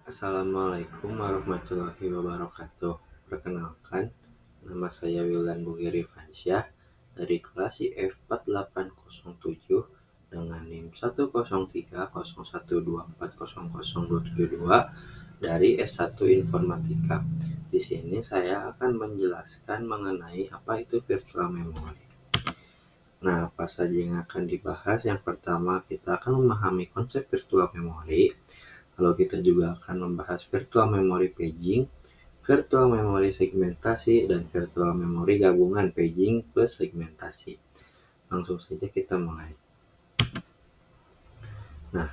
Assalamualaikum warahmatullahi wabarakatuh. Perkenalkan, nama saya Wildan Bugi Rifansyah dari kelas IF 4807 dengan NIM 1030124002072 dari S1 Informatika. Di sini saya akan menjelaskan mengenai apa itu virtual memory. Nah, apa saja yang akan dibahas? Yang pertama, kita akan memahami konsep virtual memory. Lalu kita juga akan membahas virtual memory paging, virtual memory segmentasi, dan virtual memory gabungan paging plus segmentasi. Langsung saja kita mulai. Nah,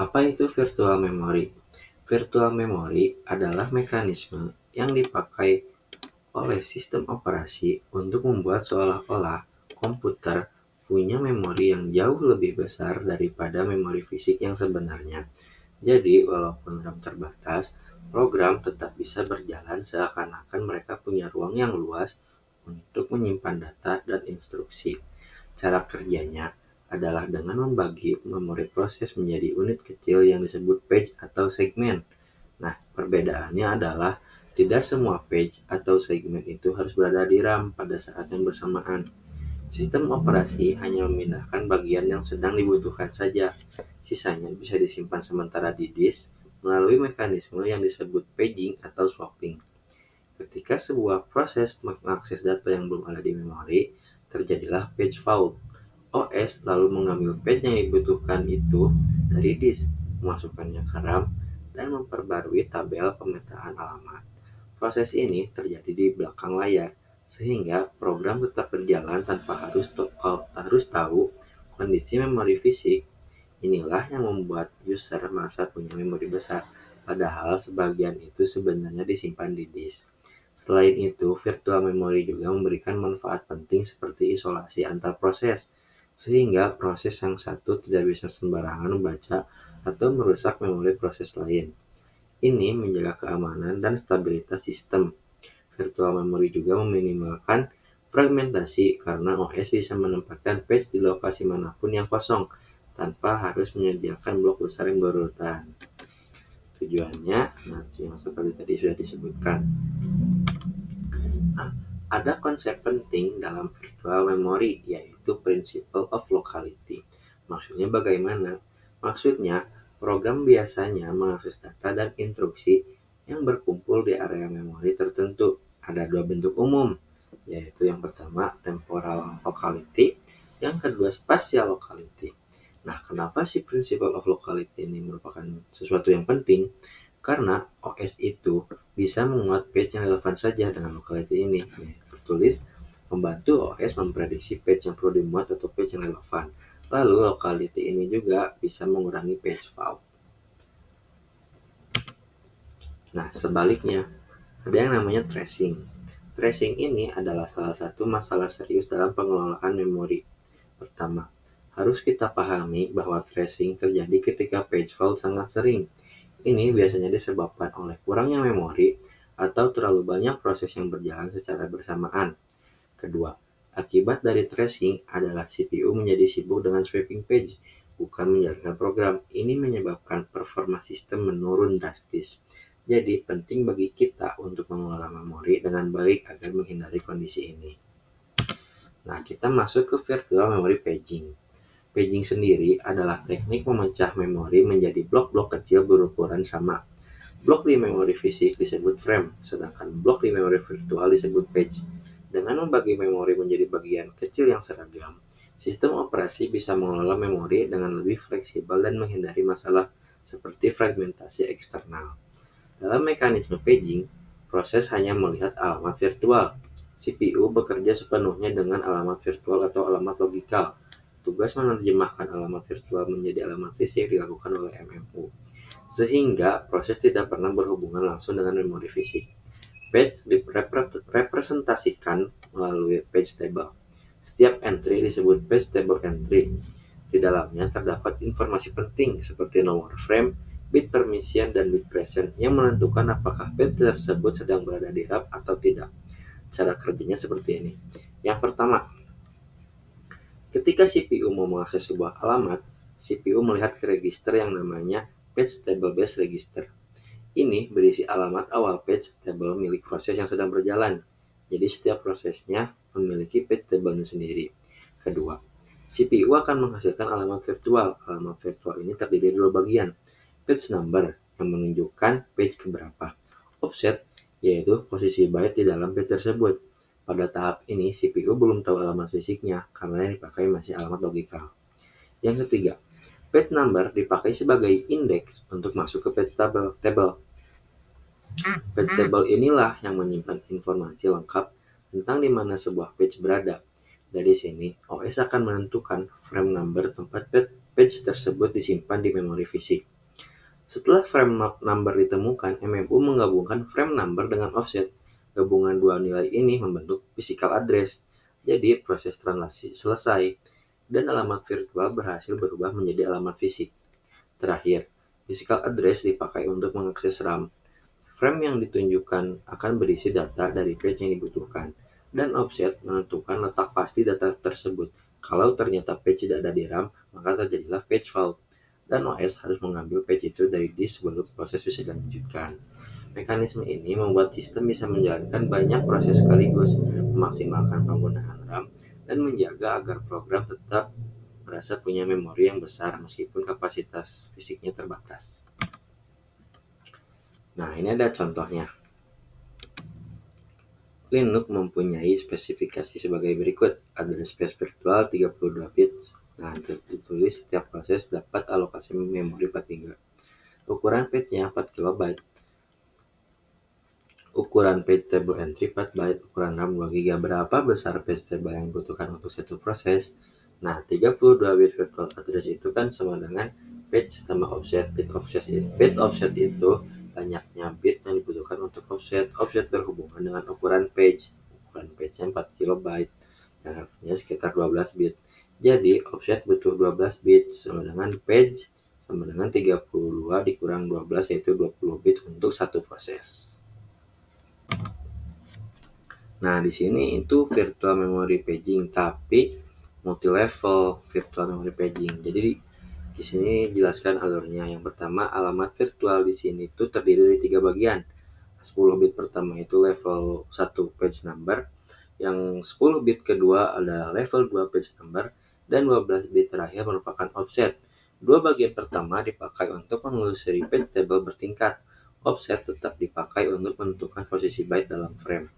apa itu virtual memory? Virtual memory adalah mekanisme yang dipakai oleh sistem operasi untuk membuat seolah-olah komputer punya memori yang jauh lebih besar daripada memori fisik yang sebenarnya. Jadi, walaupun RAM terbatas, program tetap bisa berjalan seakan-akan mereka punya ruang yang luas untuk menyimpan data dan instruksi. Cara kerjanya adalah dengan membagi memori proses menjadi unit kecil yang disebut page atau segmen. Nah, perbedaannya adalah tidak semua page atau segmen itu harus berada di RAM pada saat yang bersamaan. Sistem operasi hanya memindahkan bagian yang sedang dibutuhkan saja. Sisanya bisa disimpan sementara di disk melalui mekanisme yang disebut paging atau swapping. Ketika sebuah proses mengakses data yang belum ada di memori, terjadilah page fault. OS lalu mengambil page yang dibutuhkan itu dari disk, memasukkannya ke RAM, dan memperbarui tabel pemetaan alamat. Proses ini terjadi di belakang layar, sehingga program tetap berjalan tanpa harus tahu kondisi memori fisik. Inilah yang membuat user merasa punya memori besar, padahal sebagian itu sebenarnya disimpan di disk. Selain itu, virtual memory juga memberikan manfaat penting seperti isolasi antar proses, sehingga proses yang satu tidak bisa sembarangan membaca atau merusak memori proses lain. Ini menjaga keamanan dan stabilitas sistem. Virtual memory juga meminimalkan fragmentasi karena OS bisa menempatkan page di lokasi manapun yang kosong tanpa harus menyediakan blok besar yang berurutan. Tujuannya, yang seperti tadi sudah disebutkan. Nah, ada konsep penting dalam virtual memory, yaitu principle of locality. Maksudnya bagaimana? Maksudnya, program biasanya mengakses data dan instruksi yang berkumpul di area memori tertentu. Ada dua bentuk umum, yaitu yang pertama temporal locality, yang kedua spatial locality. Nah, kenapa sih principle of locality ini merupakan sesuatu yang penting? Karena OS itu bisa menguat page yang relevan saja dengan locality ini. Tertulis, membantu OS memprediksi page yang perlu dimuat atau page yang relevan. Lalu locality ini juga bisa mengurangi page fault. Nah, sebaliknya, ada yang namanya tracing. Tracing ini adalah salah satu masalah serius dalam pengelolaan memori. Pertama, harus kita pahami bahwa tracing terjadi ketika page fault sangat sering. Ini biasanya disebabkan oleh kurangnya memori atau terlalu banyak proses yang berjalan secara bersamaan. Kedua, akibat dari tracing adalah CPU menjadi sibuk dengan sweeping page, bukan menjalankan program. Ini menyebabkan performa sistem menurun drastis. Jadi penting bagi kita untuk mengelola memori dengan baik agar menghindari kondisi ini. Nah, kita masuk ke virtual memory paging. Paging sendiri adalah teknik memecah memori menjadi blok-blok kecil berukuran sama. Blok di memori fisik disebut frame, sedangkan blok di memori virtual disebut page. Dengan membagi memori menjadi bagian kecil yang seragam, sistem operasi bisa mengelola memori dengan lebih fleksibel dan menghindari masalah seperti fragmentasi eksternal. Dalam mekanisme paging, proses hanya melihat alamat virtual. CPU bekerja sepenuhnya dengan alamat virtual atau alamat logikal. Tugas menerjemahkan alamat virtual menjadi alamat fisik dilakukan oleh MMU, sehingga proses tidak pernah berhubungan langsung dengan memori fisik. Page direpresentasikan melalui page table. Setiap entry disebut page table entry. Di dalamnya terdapat informasi penting seperti nomor frame, bit permission, dan bit present yang menentukan apakah page tersebut sedang berada di RAM atau tidak. Cara kerjanya seperti ini. Yang pertama, ketika CPU mau mengakses sebuah alamat, CPU melihat ke register yang namanya page table base register. Ini berisi alamat awal page table milik proses yang sedang berjalan. Jadi setiap prosesnya memiliki page table-nya sendiri. Kedua, CPU akan menghasilkan alamat virtual. Alamat virtual ini terdiri dari dua bagian. Page number yang menunjukkan page keberapa. Offset yaitu posisi byte di dalam page tersebut. Pada tahap ini, CPU belum tahu alamat fisiknya karena yang dipakai masih alamat logikal. Yang ketiga, page number dipakai sebagai indeks untuk masuk ke page table. Page table inilah yang menyimpan informasi lengkap tentang di mana sebuah page berada. Dari sini, OS akan menentukan frame number tempat page tersebut disimpan di memori fisik. Setelah frame number ditemukan, MMU menggabungkan frame number dengan offset. Gabungan dua nilai ini membentuk physical address. Jadi, proses translasi selesai dan alamat virtual berhasil berubah menjadi alamat fisik. Terakhir, physical address dipakai untuk mengakses RAM. Frame yang ditunjukkan akan berisi data dari page yang dibutuhkan, dan offset menentukan letak pasti data tersebut. Kalau ternyata page tidak ada di RAM, maka terjadilah page fault, dan OS harus mengambil page itu dari disk sebelum proses bisa dilanjutkan. Mekanisme ini membuat sistem bisa menjalankan banyak proses sekaligus, memaksimalkan penggunaan RAM, dan menjaga agar program tetap merasa punya memori yang besar meskipun kapasitas fisiknya terbatas. Nah, ini ada contohnya. Linux mempunyai spesifikasi sebagai berikut. Address space virtual 32 bits. Nah, ditulis setiap proses dapat alokasi memori 43. Ukuran page-nya 4 KB. Ukuran page table entry 4 byte, ukuran RAM 2 GB. Berapa besar page table yang dibutuhkan untuk satu proses? Nah, 32 bit virtual address itu kan sama dengan page tambah offset. Bit offset itu banyaknya bit yang dibutuhkan untuk offset. Offset berhubungan dengan ukuran page. Ukuran page-nya 4 KB, yang artinya sekitar 12 bit. Jadi, offset butuh 12 bit sama dengan page sama dengan 32 dikurang 12 yaitu 20 bit untuk satu proses. Nah, di sini itu virtual memory paging, tapi multi-level virtual memory paging. Jadi di sini jelaskan alurnya. Yang pertama, alamat virtual di sini itu terdiri dari 3 bagian. 10 bit pertama itu level 1 page number, yang 10 bit kedua adalah level 2 page number, dan 12 bit terakhir merupakan offset. Dua bagian pertama dipakai untuk menelusuri page table bertingkat. Offset tetap dipakai untuk menentukan posisi byte dalam frame.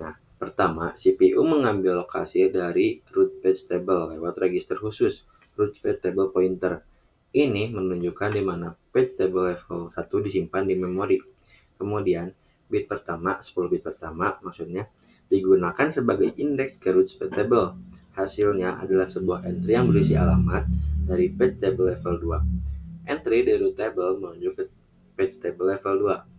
Nah, pertama, CPU mengambil lokasi dari root page table lewat register khusus, root page table pointer. Ini menunjukkan di mana page table level 1 disimpan di memori. Kemudian, bit pertama, 10 bit pertama maksudnya, digunakan sebagai indeks ke root page table. Hasilnya adalah sebuah entry yang berisi alamat dari page table level 2. Entry dari root table menuju ke page table level 2.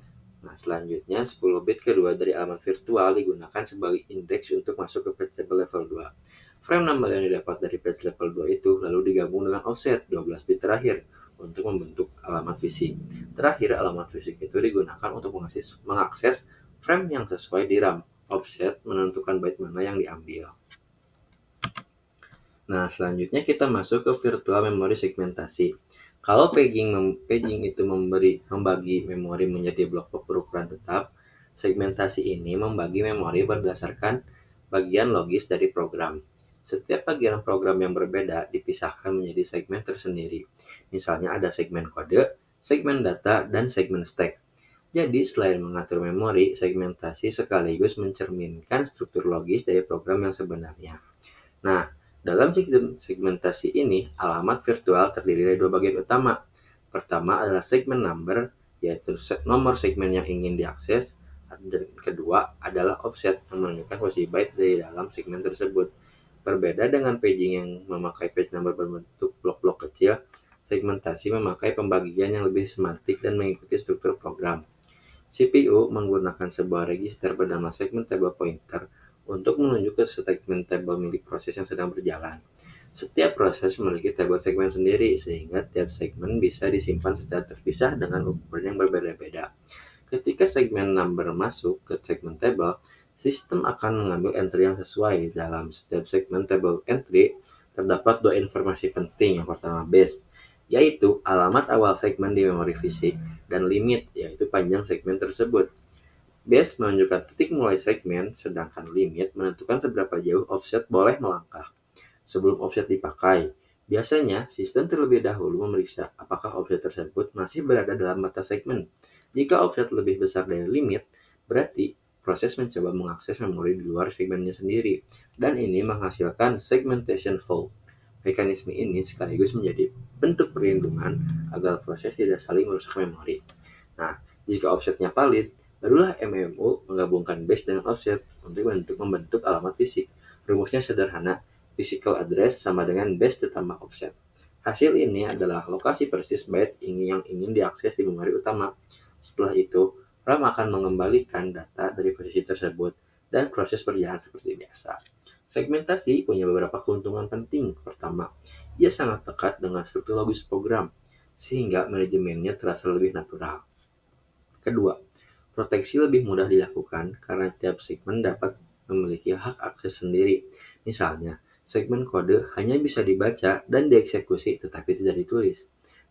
Nah, selanjutnya 10 bit kedua dari alamat virtual digunakan sebagai indeks untuk masuk ke page table level 2. Frame number yang didapat dari page level 2 itu lalu digabung dengan offset 12 bit terakhir untuk membentuk alamat fisik. Terakhir, alamat fisik itu digunakan untuk mengakses frame yang sesuai di RAM. Offset menentukan byte mana yang diambil. Nah, selanjutnya kita masuk ke virtual memory segmentasi. Kalau paging itu membagi memori menjadi blok-blok berukuran tetap, segmentasi ini membagi memori berdasarkan bagian logis dari program. Setiap bagian program yang berbeda dipisahkan menjadi segmen tersendiri. Misalnya ada segmen kode, segmen data, dan segmen stack. Jadi, selain mengatur memori, segmentasi sekaligus mencerminkan struktur logis dari program yang sebenarnya. Nah, dalam segmentasi ini, alamat virtual terdiri dari dua bagian utama. Pertama adalah segmen number, yaitu nomor segmen yang ingin diakses, dan kedua adalah offset yang menunjukkan posisi byte dari dalam segmen tersebut. Berbeda dengan paging yang memakai page number berbentuk blok-blok kecil, segmentasi memakai pembagian yang lebih semantik dan mengikuti struktur program. CPU menggunakan sebuah register bernama segment table pointer untuk menuju ke segmen table milik proses yang sedang berjalan. Setiap proses memiliki table segmen sendiri, sehingga tiap segmen bisa disimpan secara terpisah dengan ukuran yang berbeda-beda. Ketika segmen number masuk ke segmen table, sistem akan mengambil entry yang sesuai. Dalam setiap segmen table entry, terdapat dua informasi penting. Yang pertama base. yaitu alamat awal segmen di memori fisik dan limit, yaitu panjang segmen tersebut. Base menunjukkan titik mulai segmen, sedangkan limit menentukan seberapa jauh offset boleh melangkah. Sebelum offset dipakai, biasanya sistem terlebih dahulu memeriksa apakah offset tersebut masih berada dalam batas segmen. Jika offset lebih besar dari limit, berarti proses mencoba mengakses memori di luar segmennya sendiri, dan ini menghasilkan segmentation fault. Mekanisme ini sekaligus menjadi bentuk perlindungan agar proses tidak saling merusak memori. Nah, jika offsetnya valid, barulah MMU menggabungkan base dengan offset untuk membentuk alamat fisik. Rumusnya sederhana, physical address sama dengan base ditambah offset. Hasil ini adalah lokasi persis byte yang ingin diakses di memori utama. Setelah itu, RAM akan mengembalikan data dari posisi tersebut dan proses berjalan seperti biasa. Segmentasi punya beberapa keuntungan penting. Pertama, ia sangat dekat dengan struktur logis program, sehingga manajemennya terasa lebih natural. Kedua, proteksi lebih mudah dilakukan karena tiap segmen dapat memiliki hak akses sendiri. Misalnya, segmen kode hanya bisa dibaca dan dieksekusi tetapi tidak ditulis.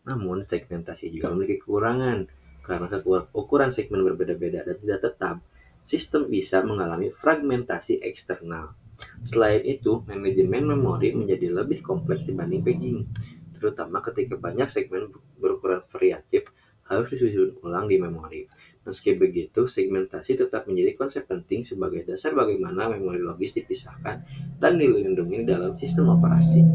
Namun, segmentasi juga memiliki kekurangan. Karena ukuran segmen berbeda-beda dan tidak tetap, sistem bisa mengalami fragmentasi eksternal. Selain itu, manajemen memori menjadi lebih kompleks dibanding paging, terutama ketika banyak segmen berukuran variatif harus disusun ulang di memori. Meski begitu, segmentasi tetap menjadi konsep penting sebagai dasar bagaimana memori logis dipisahkan dan dilindungi dalam sistem operasi.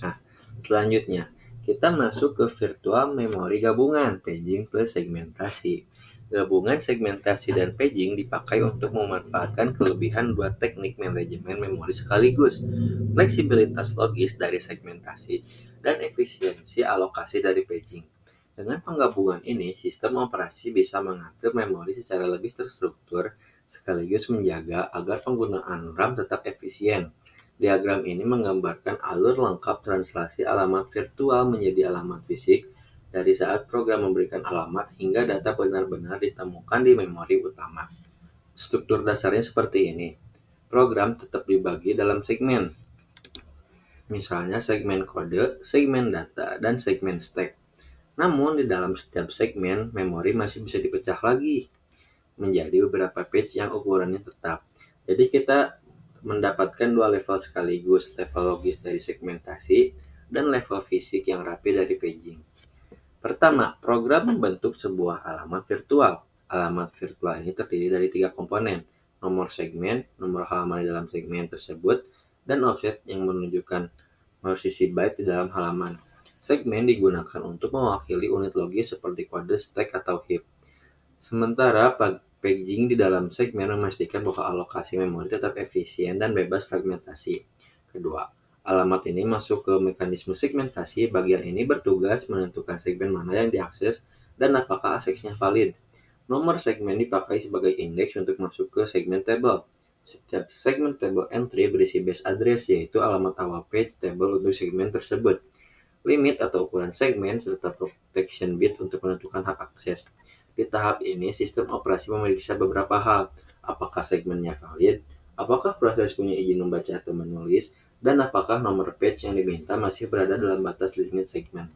Nah, selanjutnya kita masuk ke virtual memory gabungan, paging plus segmentasi. Gabungan segmentasi dan paging dipakai untuk memanfaatkan kelebihan dua teknik manajemen memori sekaligus, fleksibilitas logis dari segmentasi, dan efisiensi alokasi dari paging. Dengan penggabungan ini, sistem operasi bisa mengatur memori secara lebih terstruktur, sekaligus menjaga agar penggunaan RAM tetap efisien. Diagram ini menggambarkan alur lengkap translasi alamat virtual menjadi alamat fisik dari saat program memberikan alamat hingga data benar-benar ditemukan di memori utama. Struktur dasarnya seperti ini. Program tetap dibagi dalam segmen, misalnya segmen kode, segmen data, dan segmen stack. Namun di dalam setiap segmen, memori masih bisa dipecah lagi menjadi beberapa page yang ukurannya tetap. Jadi kita mendapatkan dua level sekaligus, level logis dari segmentasi dan level fisik yang rapi dari paging. Pertama, program membentuk sebuah alamat virtual. Alamat virtual ini terdiri dari tiga komponen, nomor segmen, nomor halaman di dalam segmen tersebut, dan offset yang menunjukkan posisi byte di dalam halaman. Segmen digunakan untuk mewakili unit logis seperti kode, stack, atau heap. Sementara paging di dalam segmen memastikan bahwa alokasi memori tetap efisien dan bebas fragmentasi. Kedua, alamat ini masuk ke mekanisme segmentasi. Bagian ini bertugas menentukan segmen mana yang diakses dan apakah aksesnya valid. Nomor segmen dipakai sebagai indeks untuk masuk ke segmen table. Setiap segmen table entry berisi base address, yaitu alamat awal page table untuk segmen tersebut, limit atau ukuran segmen, serta protection bit untuk menentukan hak akses. Di tahap ini, sistem operasi memeriksa beberapa hal, apakah segmennya valid, apakah proses punya izin membaca atau menulis, dan apakah nomor page yang diminta masih berada dalam batas limit segmen.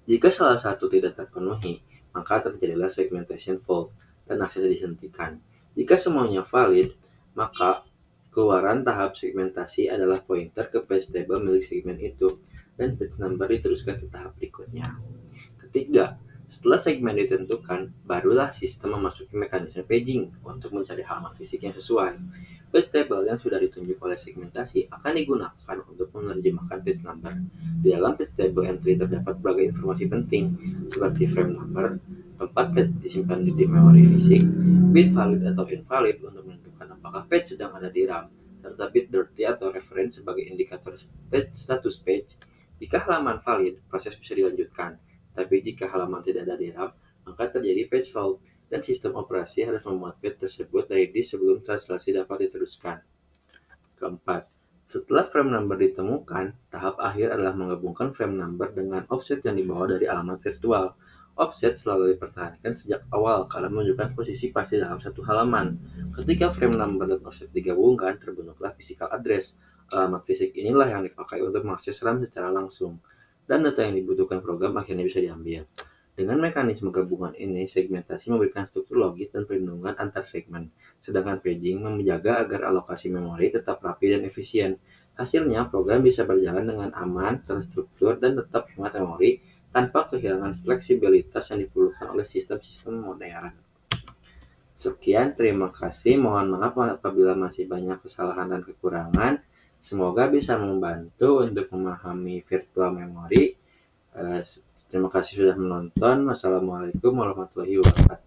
Jika salah satu tidak terpenuhi, maka terjadilah segmentation fault dan akses dihentikan. Jika semuanya valid, maka keluaran tahap segmentasi adalah pointer ke page table milik segmen itu, dan page number diteruskan ke tahap berikutnya. Ketiga, setelah segmen ditentukan, barulah sistem memasuki mekanisme paging untuk mencari halaman fisik yang sesuai. Page table yang sudah ditunjuk oleh segmentasi akan digunakan untuk menerjemahkan page number. Di dalam page table entry terdapat berbagai informasi penting, seperti frame number, tempat page disimpan di memori fisik, bit valid atau invalid untuk menentukan apakah page sedang ada di RAM, serta bit dirty atau reference sebagai indikator status page. Jika halaman valid, proses bisa dilanjutkan. Tapi jika halaman tidak ada di RAM, maka terjadi page fault, dan sistem operasi harus memuat page tersebut dari disk sebelum translasi dapat diteruskan. Keempat, setelah frame number ditemukan, tahap akhir adalah menggabungkan frame number dengan offset yang dibawa dari alamat virtual. Offset selalu dipertahankan sejak awal karena menunjukkan posisi pasti dalam satu halaman. Ketika frame number dan offset digabungkan, terbentuklah physical address Alamat fisik inilah yang dipakai untuk mengakses RAM secara langsung, dan data yang dibutuhkan program akhirnya bisa diambil. Dengan mekanisme gabungan ini, segmentasi memberikan struktur logis dan perlindungan antar segmen, sedangkan paging menjaga agar alokasi memori tetap rapi dan efisien. Hasilnya, program bisa berjalan dengan aman, terstruktur, dan tetap hemat memori tanpa kehilangan fleksibilitas yang diperlukan oleh sistem-sistem modern. Sekian, terima kasih. Mohon maaf apabila masih banyak kesalahan dan kekurangan. Semoga bisa membantu untuk memahami virtual memory. Terima kasih sudah menonton. Wassalamualaikum warahmatullahi wabarakatuh.